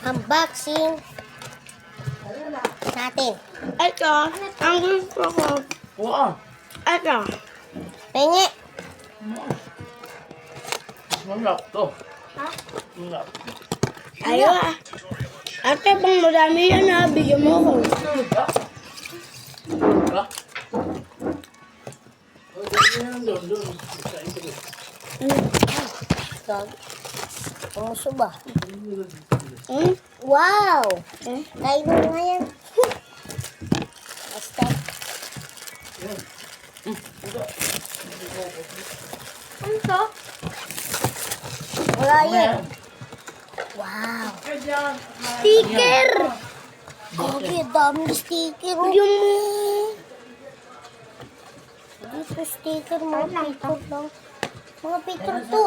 Unboxing natin. Ito, ang gusto ko. Oo. Ito. Pengi. Malap to. Ha? Malap. Ayaw ah. Ate, bang marami yan ha. Bigyan mo ko. Diba? Puso ba? Hmm? Wow! Kain mo nga yan. Basta. Ano to? Wala yan. Wow! Sticker! Okay, daming sticker. Bigyan mo. Dito sticker, mga picture lang. Mga picture to.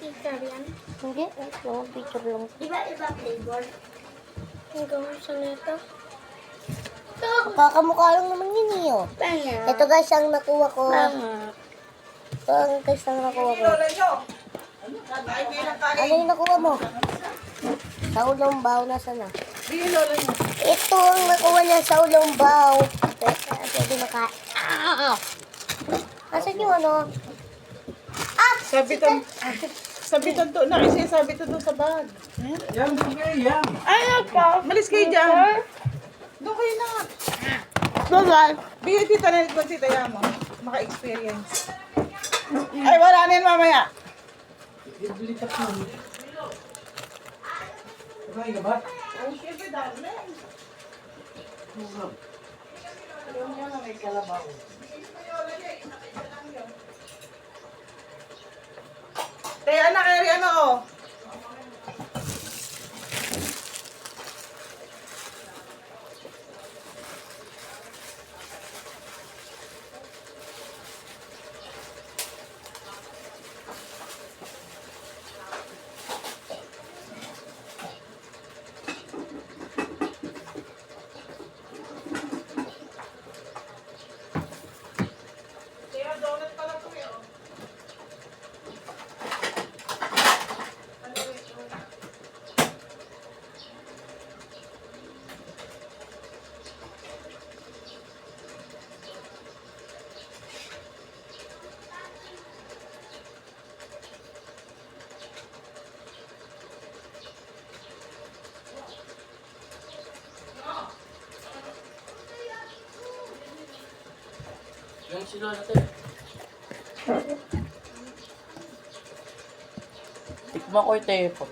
Sticker yan. Hindi, mga picture lang. Iba-iba flavor. Ang gawin siya nito. Ito. Kakamukha lang naman yun eh. Oh. Panga. Ito guys, ang nakuha ko. Panga. Ito ang guys, ang nakuha ko. Ano yung nakuha mo? Sa ulong baw, nasa na? Ito ang nakuha niya sa ulong baw. Pwede maka... Ah! Asan yung ano? Ah! Sabitan to na kasi sabitan to sa bag. Yan, sige, yan. Ano to? Malis kayo dyan. Doon kayo na. Bye-bye. Bigyan tita na ito si Taya mo. Maka-experience. Ay, wala na yun mamaya. Ibilitas mo. Kumain ka ba? Oh, syempre dami. Alam niya na may kalabaw. Taya na, Eri, ano oh. Taya, donut pala to eh, oh. Yan sila natin. Tikman ko yung tepo.